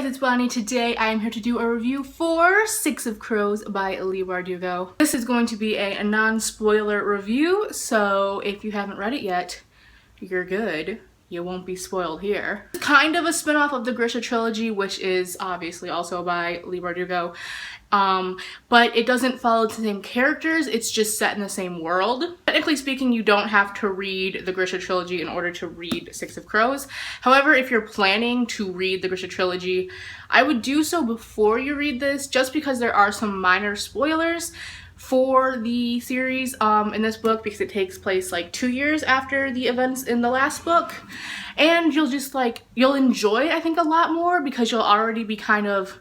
guys, it's Bonnie. Today I am here to do a review for Six of Crows by Leigh Bardugo. This is going to be a non-spoiler review, so if you haven't read it yet, you're good. You won't be spoiled here. It's kind of a spin-off of the Grisha trilogy, which is obviously also by Leigh Bardugo. But it doesn't follow the same characters, it's just set in the same world. Technically speaking, you don't have to read the Grisha trilogy in order to read Six of Crows. However, if you're planning to read the Grisha trilogy, I would do so before you read this, just because there are some minor spoilers for the series in this book, because it takes place like 2 years after the events in the last book. And you'll enjoy it, I think, a lot more, because you'll already be kind of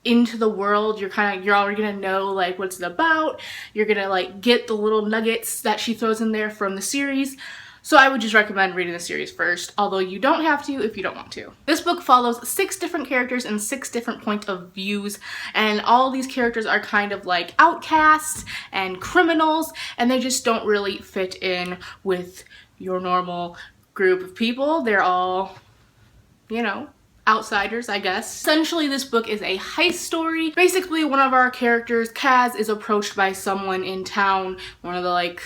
into the world. You're already gonna know like what it's about. You're gonna like get the little nuggets that she throws in there from the series. So I would just recommend reading the series first, although you don't have to if you don't want to. This book follows 6 different characters and 6 different points of views, and all these characters are kind of like outcasts and criminals, and they just don't really fit in with your normal group of people. They're all, you know, outsiders, I guess. Essentially, this book is a heist story. Basically, one of our characters, Kaz, is approached by someone in town, one of the like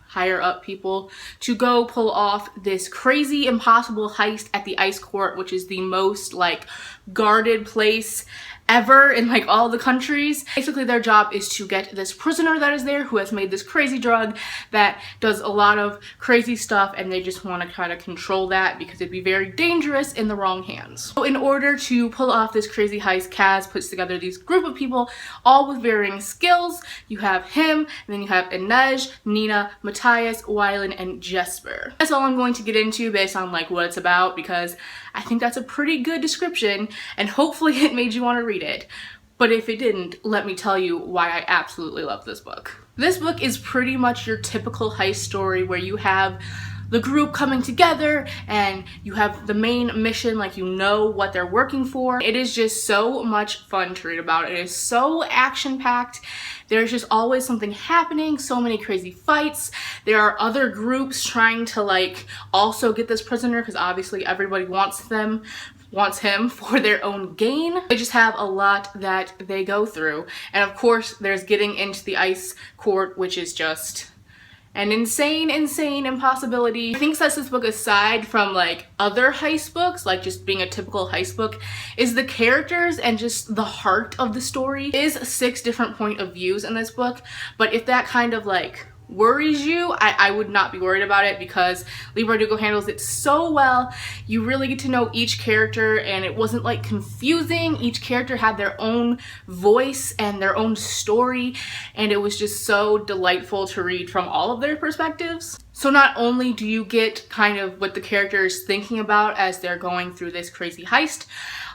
higher up people, to go pull off this crazy impossible heist at the ice court, which is the most like guarded place ever in like all the countries. Basically, their job is to get this prisoner that is there who has made this crazy drug that does a lot of crazy stuff, and they just want to try to control that because it'd be very dangerous in the wrong hands. So in order to pull off this crazy heist, Kaz puts together these group of people, all with varying skills. You have him, and then you have Inej, Nina, Matthias, Wylan, and Jesper. That's all I'm going to get into based on like what it's about, because I think that's a pretty good description, and hopefully it made you want to read it. But if it didn't, let me tell you why I absolutely love this book. This book is pretty much your typical heist story where you have the group coming together and you have the main mission, like you know what they're working for. It is just so much fun to read about. It is so action-packed. There's just always something happening, so many crazy fights. There are other groups trying to like also get this prisoner, because obviously everybody wants him for their own gain. They just have a lot that they go through. And of course, there's getting into the ice court, which is just an insane impossibility. I think sets this book aside from like other heist books, like just being a typical heist book, is the characters and just the heart of the story. There is 6 different point of views in this book, but if that kind of like worries you, I would not be worried about it, because Leigh Bardugo handles it so well. You really get to know each character, and it wasn't like confusing. Each character had their own voice and their own story, and it was just so delightful to read from all of their perspectives. So not only do you get kind of what the character is thinking about as they're going through this crazy heist,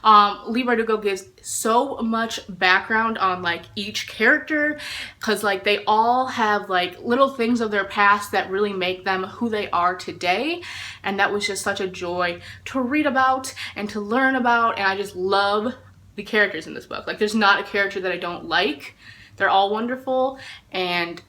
Leigh Bardugo gives so much background on like each character, because like they all have like little things of their past that really make them who they are today, and that was just such a joy to read about and to learn about. And I just love the characters in this book. Like there's not a character that I don't like. They're all wonderful, and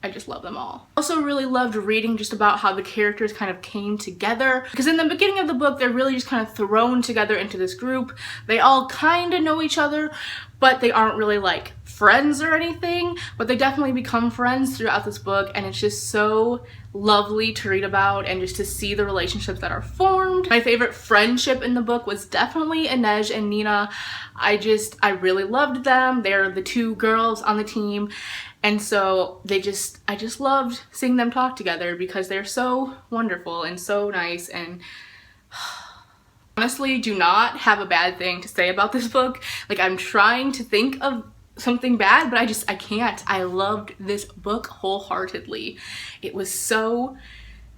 I just love them all. Also really loved reading just about how the characters kind of came together, because in the beginning of the book, they're really just kind of thrown together into this group. They all kind of know each other, but they aren't really like friends or anything, but they definitely become friends throughout this book, and it's just so lovely to read about and just to see the relationships that are formed. My favorite friendship in the book was definitely Inej and Nina. I really loved them. They're the 2 girls on the team, and so I just loved seeing them talk together, because they're so wonderful and so nice. And honestly, do not have a bad thing to say about this book. Like, I'm trying to think of something bad, but I can't. I loved this book wholeheartedly. It was so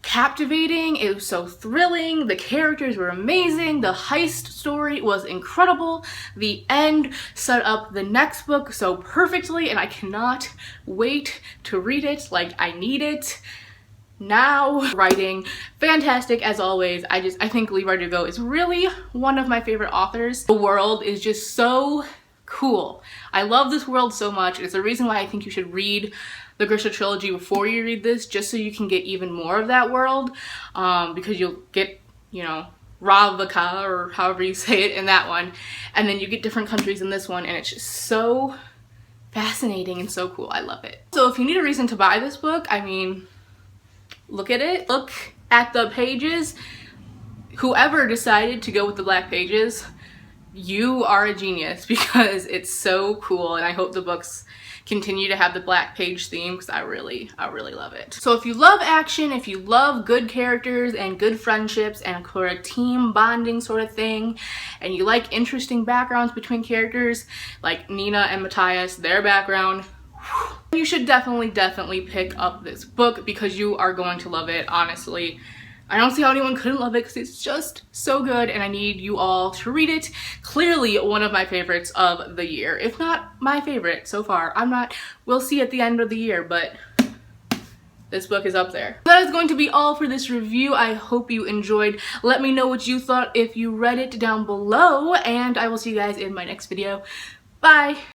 captivating, it was so thrilling, the characters were amazing, the heist story was incredible, the end set up the next book so perfectly, and I cannot wait to read it. Like, I need it now. Writing fantastic as always. I think Leigh Bardugo is really one of my favorite authors. The world is just so cool. I love this world so much. It's the reason why I think you should read the Grisha trilogy before you read this, just so you can get even more of that world, because you'll get, you know, Ravaka, or however you say it in that one, and then you get different countries in this one, and it's just so fascinating and so cool. I love it. So if you need a reason to buy this book, I mean, look at it, look at the pages. Whoever decided to go with the black pages, you are a genius, because it's so cool, and I hope the books continue to have the black page theme, because I really love it. So if you love action, if you love good characters and good friendships and a team bonding sort of thing, and you like interesting backgrounds between characters like Nina and Matthias, their background, you should definitely pick up this book, because you are going to love it. Honestly, I don't see how anyone couldn't love it, because it's just so good, and I need you all to read it. Clearly one of my favorites of the year, if not my favorite so far. We'll see at the end of the year, but this book is up there. That is going to be all for this review. I hope you enjoyed. Let me know what you thought if you read it down below, and I will see you guys in my next video. Bye!